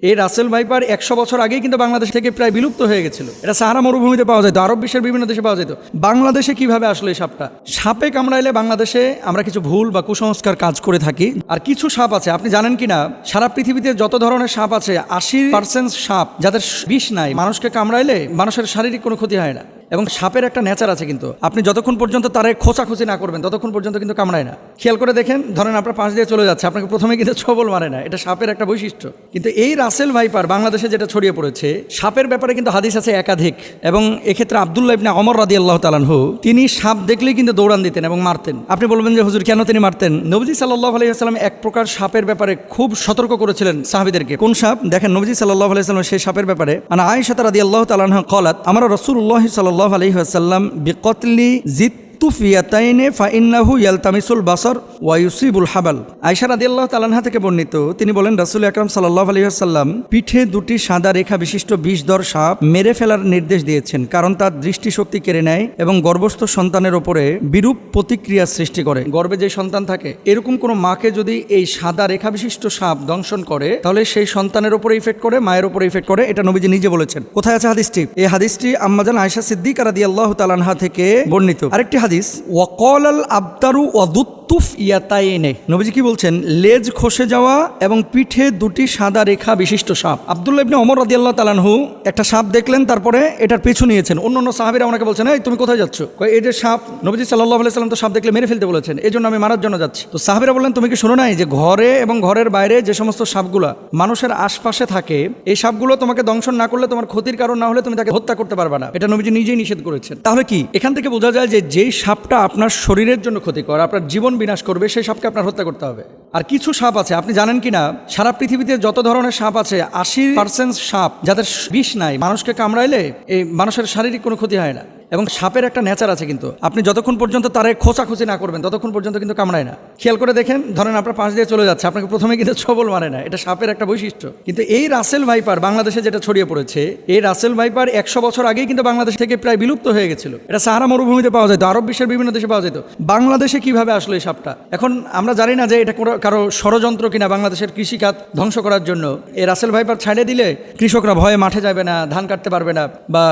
এই Russell viper 100 বছর আগেই কিন্তু বাংলাদেশ থেকে প্রায় বিলুপ্ত হয়ে গেছিল। এটা সাহারা মরুভূমিতে পাওয়া যেত, আরব বিশ্বের বিভিন্ন দেশে পাওয়া যেত। বাংলাদেশে কিভাবে আসলো এই সাপটা? সাপে কামড়াইলে বাংলাদেশে আমরা কিছু ভুল বা কুসংস্কার কাজ করে থাকি। আর কিছু সাপ আছে, আপনি জানেন কিনা, সারা পৃথিবীতে যত ধরনের সাপ আছে 80% সাপ যাদের বিষ নাই, মানুষকে কামড়াইলে মানুষের শারীরিক কোনো ক্ষতি হয় না। এবং সাপের একটা নেচার আছে, কিন্তু আপনি যতক্ষণ পর্যন্ত তারে খোঁচাখুচি না করবেন ততক্ষণ পর্যন্ত কিন্তু কামড়ায় না। খেয়াল করে দেখেন, ধরেন আপনার পাশ দিয়ে চলে যাচ্ছে, আপনাকে প্রথমে কিন্তু ছবল মারে না, এটা সাপের একটা বৈশিষ্ট্য। কিন্তু এই রাসেল ভাইপার বাংলাদেশে যেটা ছড়িয়ে পড়েছে, সাপের ব্যাপারে কিন্তু হাদিস আছে একাধিক। এবং এক্ষেত্রে আব্দুল্লাহ ইবনে ওমর রাদিয়াল্লাহু তাআলা আনহু, তিনি সাপ দেখলেই কিন্তু দৌড়ান দিতেন এবং মারতেন। আপনি বলবেন যে হুজুর কেন তিনি মারতেন? নবীজি সাল্লাল্লাহু আলাইহি ওয়াসাল্লাম এক প্রকার সাপের ব্যাপারে খুব সতর্ক করেছিলেন সাহাবীদেরকে। কোন সাপ? দেখেন, নবীজি সাল্লাল্লাহু আলাইহি ওয়াসাল্লাম সেই সাপের ব্যাপারে, আনা আয়েশা রাদিয়াল্লাহু তাআলা আনহা ক্বালাত, আমরা রাসূলুল্লাহ সাল্লাল্লাহু আলাইহি ওয়াসাল্লাম বিকতলি তুফিয়াতাইনে ফাইন্নাহু ইয়ালতামিসুল বাসর ওয়া ইউসিবুল হাবাল। আয়েশা রাদিয়াল্লাহু তাআলা আনহা থেকে বর্ণিত, তিনি বলেন রাসূল আকরাম সাল্লাল্লাহু আলাইহি ওয়াসাল্লাম পিঠে দুটি সাদা রেখা বিশিষ্ট বিষধর সাপ মেরে ফেলার নির্দেশ দিয়েছেন, কারণ তার দৃষ্টিশক্তি কেড়ে নেয় এবং গর্ভস্থ সন্তানের ওপরে বিরূপ প্রতিক্রিয়া সৃষ্টি করে। গর্ভে যে সন্তান থাকে, এরকম কোনো মাকে যদি এই সাদা রেখা বিশিষ্ট সাপ দংশন করে, তাহলে সেই সন্তানের উপরে ইফেক্ট করে, মায়ের উপরে ইফেক্ট করে। এটা নবীজি নিজে বলেছেন। কোথায় আছে হাদিসটি? এই হাদিসটি আম্মাজান আয়েশা সিদ্দিকা রাদিয়াল্লাহু তাআলা আনহা থেকে বর্ণিত। আরেকটি হাদিস, ওয়াকাল আবতারু ওয়াদুত্তুফ ইয়াতাইনে, নবীজি কি বলছেন? লেজ খসে যাওয়া এবং পিঠে দুটি সাদা রেখা বিশিষ্ট সাপ। আব্দুল্লাহ ইবনে ওমর রাদিয়াল্লাহু তাআলা আনহু একটা সাপ দেখলেন, তারপরে এটার পিছু নিয়েছেন। অন্যান্য সাহাবীরা ওনাকে বলছেন, এই তুমি কোথায় যাচ্ছ? এই যে সাপ, নবীজি সাল্লাল্লাহু আলাইহি ওয়াসাল্লাম তো সাপ দেখলে মেরে ফেলতে বলেছেন, এই জন্য আমি মারার জন্য যাচ্ছি। তো সাহাবীরা বললেন, তুমি কি শোনো নাই যে ঘরে এবং ঘরের বাইরে যে সমস্ত সাপগুলা মানুষের আশপাশে থাকে, এই সাপগুলো তোমাকে দংশন না করলে, তোমার ক্ষতির কারণ না হলে তুমি তাকে হত্যা করতে পারবে না। এটা নবীজি নিজেই নিষেধ করেছেন। তাহলে কি এখান থেকে বোঝা যায় যে যেই সাপটা আপনার শরীরের জন্য ক্ষতিকর, আপনার জীবন বিনাশ করবে, সেই সাপকে আপনার হত্যা করতে হবে। আর কিছু সাপ আছে, আপনি জানেন কিনা, সারা পৃথিবীতে যত ধরনের সাপ আছে 80% সাপ যাদের বিষ নাই, মানুষকে কামড়াইলে এই মানুষের শারীরিক কোনো ক্ষতি হয় না। এবং সাপের একটা নেচার আছে, কিন্তু আপনি যতক্ষণ পর্যন্ত তারে খোঁচাখুচি না করবেন ততক্ষণ পর্যন্ত কিন্তু কামড়ায় না। খেয়াল করে দেখেন, ধরেন আপনার পাশ দিয়ে চলে যাচ্ছে, আপনাকে প্রথমে কিন্তু ছবল মারে না, এটা সাপের একটা বৈশিষ্ট্য। কিন্তু এই রাসেল ভাইপার বাংলাদেশে যেটা ছড়িয়ে পড়েছে, এই রাসেল ভাইপার 100 বছর আগেই কিন্তু বাংলাদেশ থেকে প্রায় বিলুপ্ত হয়ে গেছিল। এটা সাহারা মরুভূমিতে পাওয়া যেত, আরব বিশ্বের বিভিন্ন দেশে পাওয়া যেত। বাংলাদেশে কিভাবে আসলো এই সাপটা? এখন আমরা জানি না যে এটা কারো ষড়যন্ত্র কিনা বাংলাদেশের কৃষিখাত ধ্বংস করার জন্য। এই রাসেল ভাইপার ছাড়ে দিলে কৃষকরা ভয়ে মাঠে যাবে না, ধান কাটতে পারবে না, বা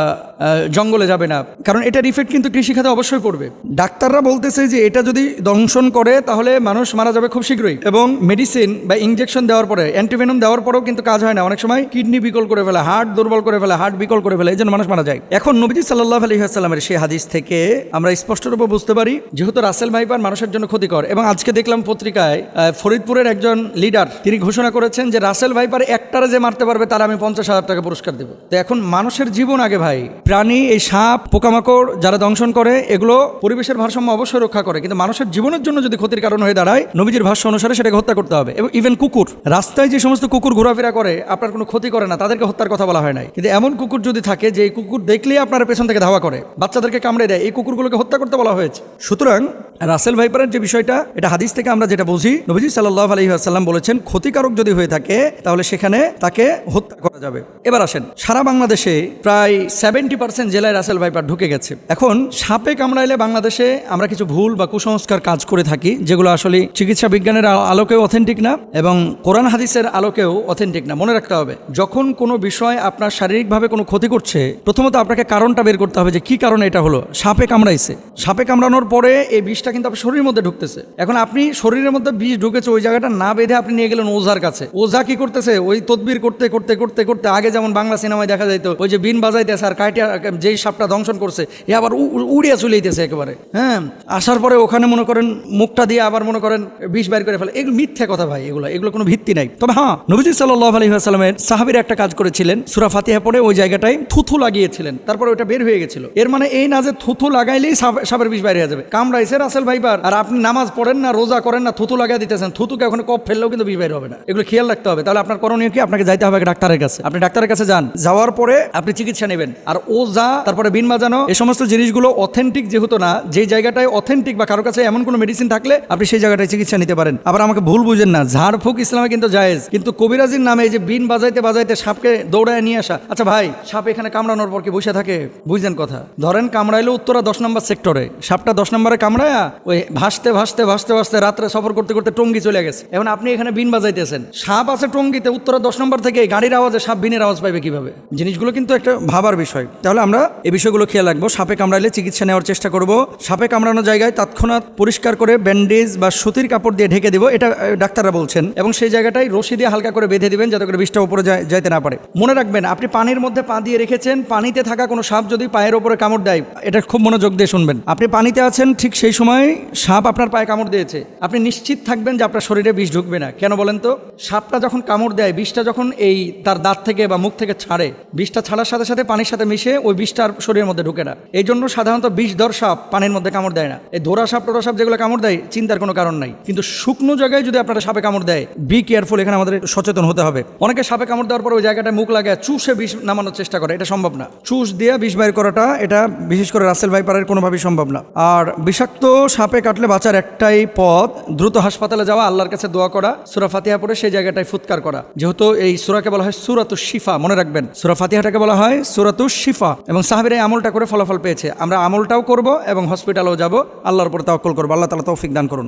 জঙ্গলে যাবে না, কারণ এটার ইফেক্ট কিন্তু কৃষিখাতে অবশ্যই পড়বে। ডাক্তাররা বলতেছে যে এটা যদি দংশন করে তাহলে মানুষ মারা যাবে খুব শীঘ্রই। এবং মেডিসিন বা ইনজেকশন দেওয়ার পরে, অ্যান্টিভেনম দেওয়ার পরেও কিন্তু কাজ হয় না। অনেক সময় কিডনি বিকল করে ফেলে, হার্ট দুর্বল করে ফেলে, হার্ট বিকল করে ফেলে, এই জন্য মানুষ মারা যায়। এখন নবীজি সাল্লাল্লাহু আলাইহি ওয়াসাল্লামের সেই হাদিস থেকে আমরা স্পষ্টরূপে বুঝতে পারি, যেহেতু রাসেল ভাইপার মানুষের জন্য ক্ষতিকর। এবং আজকে দেখলাম পত্রিকায় ফরিদপুরের একজন লিডার তিনি ঘোষণা করেছেন যে রাসেল ভাইপার একটারে যে মারতে পারবে তার আমি 50,000 টাকা পুরস্কার দেব। তো এখন মানুষের জীবন আগে ভাই। প্রাণী, এই সাপ, পোকামাকড় যারা দংশন করে, এগুলো পরিবেশের ভারসাম্য অবশ্যই রক্ষা করে, কিন্তু মানুষের জীবনের জন্য যদি ক্ষতির কারণ হয়ে দাঁড়ায়, নবীজির ভাষ্য অনুসারে সেটাকে হত্যা করতে হবে। এবং ইভেন কুকুর, রাস্তায় যে সমস্ত কুকুর ঘোরাফেরা করে আপনার কোনো ক্ষতি করে না, তাদেরকে হত্যার কথা বলা হয় নাই। কিন্তু এমন কুকুর যদি থাকে যে কুকুর দেখলেই আপনার পেছন থেকে ধাওয়া করে, বাচ্চাদেরকে কামড়ে দেয়, এই কুকুরগুলোকে হত্যা করতে বলা হয়েছে। সুতরাং রাসেল ভাইপারের যে বিষয়টা, এটা হাদিস থেকে আমরা যেটা বুঝি, নবীজি সাল্লাল্লাহু আলাইহি ওয়াসাল্লাম বলেছেন ক্ষতিকারক যদি হয়ে থাকে তাহলে সেখানে তাকে হত্যা করা যাবে। এবার আসেন, সারা বাংলাদেশে প্রায় 70% জেলায় রাসেল ভাইপার ঢুকে গেছে। এখন সাপে কামড়াইলে বাংলাদেশে আমরা কিছু ভুল বা কুসংস্কার কাজ করে থাকি, যেগুলো আসলে চিকিৎসা বিজ্ঞানের আলোকেও অথেন্টিক না এবং কোরআন হাদিসের আলোকেও অথেন্টিক না। মনে রাখতে হবে, যখন কোনো বিষয় আপনার শারীরিকভাবে কোনো ক্ষতি করছে, প্রথমত আপনাকে কারণটা বের করতে হবে যে কি কারণে এটা হলো। সাপে কামড়াইছে, সাপে কামড়ানোর পরে এই বিষটা কিন্তু আপনার শরীরের মধ্যে ঢুকতেছে। এখন আপনি শরীরের মধ্যে বিষ ঢুকেছে, ওই জায়গাটা না বেঁধে আপনি নিয়ে গেলেন ওঝার কাছে। ওঝা কি করতেছে? ওই তদবির করতে করতে করতে করতে, আগে যেমন বাংলা সিনেমায় দেখা যাইতো, ওই যে বিন বাজাইতেছে আর কাইটা যেই সাপটা দংশন করছে এ আবার উড়িয়া চলে যেতেছে একেবারে। হ্যাঁ, আসার পরে ওখানে মনে করেন মুখটা দিয়ে আবার মনে করেন বিষ বাইর করে ফেলে। এগুলো মিথ্যা কথা ভাই, এগুলো কোনো ভিত্তি নাই। তবে হ্যাঁ, নবীজি সাল্লাল্লাহু আলাইহি ওয়াসাল্লামের সাহাবীরা একটা কাজ করেছিলেন, সূরা ফাতিহা পড়ে ওই জায়গাটায় থুথু লাগিয়েছিলেন, তারপরে ওটা বের হয়ে গেছিল। এর মানে এই না যে থুথু লাগাইলেই সাপের বিষ বাইরে হয়ে যাবে। কামড়াইছে রাসেল ভাইপার আর আপনি নামাজ পড়েন না, রোজা করেন না, থুথু লাগাই দিতেছেন, থুতুকে ওখানে কপ ফেললেও কিন্তু বিষ বাইর হবে না। এগুলো খেয়াল রাখতে হবে। তাহলে আপনার করণীয় কি? আপনাকে যাইতে হবে ডাক্তারের কাছে। আপনি ডাক্তারের কাছে যান, যাওয়ার পরে আপনি চিকিৎসা নেবেন। আর ওঝা, তারপরে বিন বাজানো, এই সমস্ত জিনিসগুলো অথেন্টিক যেহেতু না, যে জায়গাটায় অথেন্টিক বা কারো কাছে এমন কোনো মেডিসিন থাকলে আপনি সেই জায়গাটায় চিকিৎসা নিতে পারেন। আবার আমাকে ভুল বুঝেন না, ঝাড়ফুঁক ইসলামে কিন্তু জায়েজ, কিন্তু কবিরাজির নামে এই যে বিন বাজাইতে বাজাইতে সাপকে দৌড়ায় নিয়ে আসা। আচ্ছা ভাই, সাপ এখানে কামড়ানোর পর কি বসে থাকে? বুঝলেন কথা? ধরেন কামড়াইলো উত্তরা 10 নম্বর সেক্টরে, সাপটা 10 নম্বরে কামড়ায়া ওই ভাসতে ভাসতে ভাসতে ভাসতে রাত্রে সফর করতে করতে টঙ্গি চলে গেছে। এখন আপনি এখানে বিন বাজাইতেছেন, সাপ আছে টঙ্গিতে, উত্তরা 10 নম্বর থেকে গাড়ির আওয়াজে সাপ বিনের আওয়াজ পাইবে কিভাবে? জিনিসগুলো কিন্তু একটা ভাবার বিষয়। তাহলে আমরা এই বিষয়গুলো খেয়াল রাখবো। সাপে কামড়াইলে চিকিৎসা নেওয়ার চেষ্টা করব। সাপে কামড়ানো জায়গায় তৎক্ষণাৎ পরিষ্কার করে ব্যান্ডেজ বা সুতির কাপড় দিয়ে ঢেকে দেবো, এটা ডাক্তাররা বলছেন, এবং সেই জায়গাটায় রশি দিয়ে হালকা করে বেঁধে দিবেন যাতে করে বিষটা উপরে যাইতে না পারে। মনে রাখবেন, আপনি পানির মধ্যে পা দিয়ে রেখেছেন, পানিতে থাকা কোনো সাপ যদি পায়ের উপরে কামড় দেয়, এটা খুব মনোযোগ দিয়ে শুনবেন। আপনি পানিতে আছেন, ঠিক সেই সময় সাপ আপনার পায়ে কামড় দিয়েছে, আপনি নিশ্চিত থাকবেন যে আপনার শরীরে বিষ ঢুকবে না। কেন বলেন তো? সাপটা যখন কামড় দেয়, বিষটা যখন এই তার দাঁত থেকে বা মুখ থেকে ছাড়ে, বিষটা ছাড়ার সাথে সাথে পানির সাথে মিশে ওই বিষটার শরীরের মধ্যে ঢুকে না। এই জন্য সাধারণত বিষধর সাপ পানির মধ্যে কামড় দেয় না। এই ধরা সাপ টোরা সাপ যেগুলো কামড় দেয়, চিন্তার কোনো কারণ নাই। কিন্তু শুকনো জায়গায় যদি আপনারা সাপে কামড় দেয়, বি কেয়ারফুল, এখানে আমাদের সচেতন হতে হবে। অনেকে সাপে কামড় দেওয়ার পর ওই জায়গাটায় মুখ লাগায় চুষে বিষ নামানোর চেষ্টা করে, এটা সম্ভব না। চুষ দিয়ে বিষ বাইর করাটা, এটা বিশেষ করে রাসেল ভাইপারের কোনোভাবেই সম্ভব না। আর বিষাক্ত সাপে কাটলে বাঁচার একটাই পথ, দ্রুত হাসপাতালে যাওয়া, আল্লাহর কাছে দোয়া করা, সূরা ফাতিহা পড়ে সেই জায়গাটায় ফুৎকার করা। যেহেতু এই সূরাকে বলা হয় সূরাতুশ শিফা, মনে রাখবেন, সূরা ফাতিহাটাকে বলা হয় সূরাতুশ শিফা, এবং সাহাবীরা এই আমলটা করে ফলাফল পেয়েছে। আমরা আমলটাও করব এবং হসপিটালেও যাব, আল্লাহর উপর তাওয়াক্কুল করব। আল্লাহ তাআলা তৌফিক দান করুন।